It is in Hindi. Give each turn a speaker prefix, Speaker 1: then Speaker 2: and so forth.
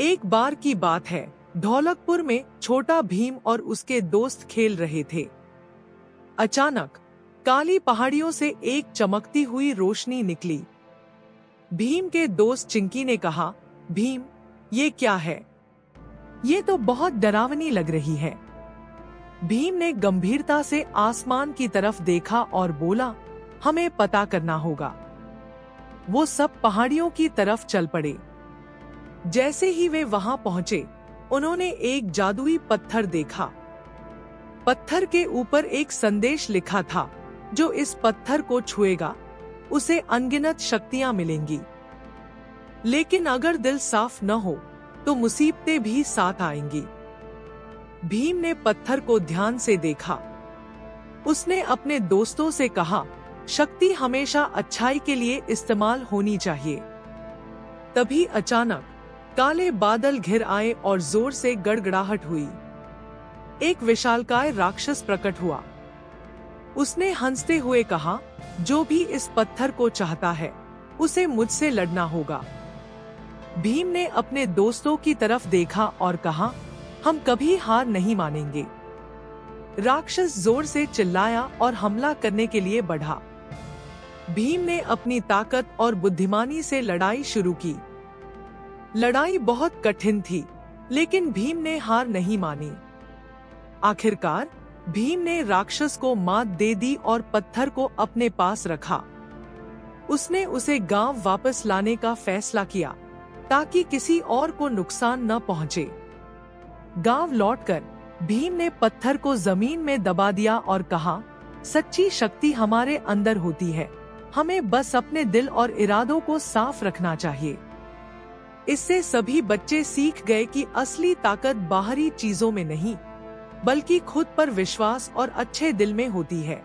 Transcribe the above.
Speaker 1: एक बार की बात है, ढोलकपुर में छोटा भीम और उसके दोस्त खेल रहे थे। अचानक काली पहाड़ियों से एक चमकती हुई रोशनी निकली। भीम के दोस्त चिंकी ने कहा, भीम, ये क्या है? ये तो बहुत डरावनी लग रही है। भीम ने गंभीरता से आसमान की तरफ देखा और बोला, हमें पता करना होगा। वो सब पहाड़ियों की तरफ चल पड़े। जैसे ही वे वहां पहुंचे, उन्होंने एक जादुई पत्थर देखा। पत्थर के ऊपर एक संदेश लिखा था, जो इस पत्थर को छुएगा उसे अनगिनत शक्तियां मिलेंगी, लेकिन अगर दिल साफ न हो तो मुसीबतें भी साथ आएंगी। भीम ने पत्थर को ध्यान से देखा। उसने अपने दोस्तों से कहा, शक्ति हमेशा अच्छाई के लिए इस्तेमाल होनी चाहिए। तभी अचानक काले बादल घिर आए और जोर से गड़गड़ाहट हुई। एक विशालकाय राक्षस प्रकट हुआ। उसने हंसते हुए कहा, जो भी इस पत्थर को चाहता है, उसे मुझसे लड़ना होगा। भीम ने अपने दोस्तों की तरफ देखा और कहा, हम कभी हार नहीं मानेंगे। राक्षस जोर से चिल्लाया और हमला करने के लिए बढ़ा। भीम ने अपनी ताकत और बुद्धिमानी से लड़ाई शुरू की। लड़ाई बहुत कठिन थी, लेकिन भीम ने हार नहीं मानी। आखिरकार भीम ने राक्षस को मात दे दी और पत्थर को अपने पास रखा। उसने उसे गांव वापस लाने का फैसला किया, ताकि किसी और को नुकसान न पहुंचे। गांव लौटकर भीम ने पत्थर को जमीन में दबा दिया और कहा, सच्ची शक्ति हमारे अंदर होती है, हमें बस अपने दिल और इरादों को साफ रखना चाहिए। इससे सभी बच्चे सीख गए कि असली ताकत बाहरी चीजों में नहीं, बल्कि खुद पर विश्वास और अच्छे दिल में होती है।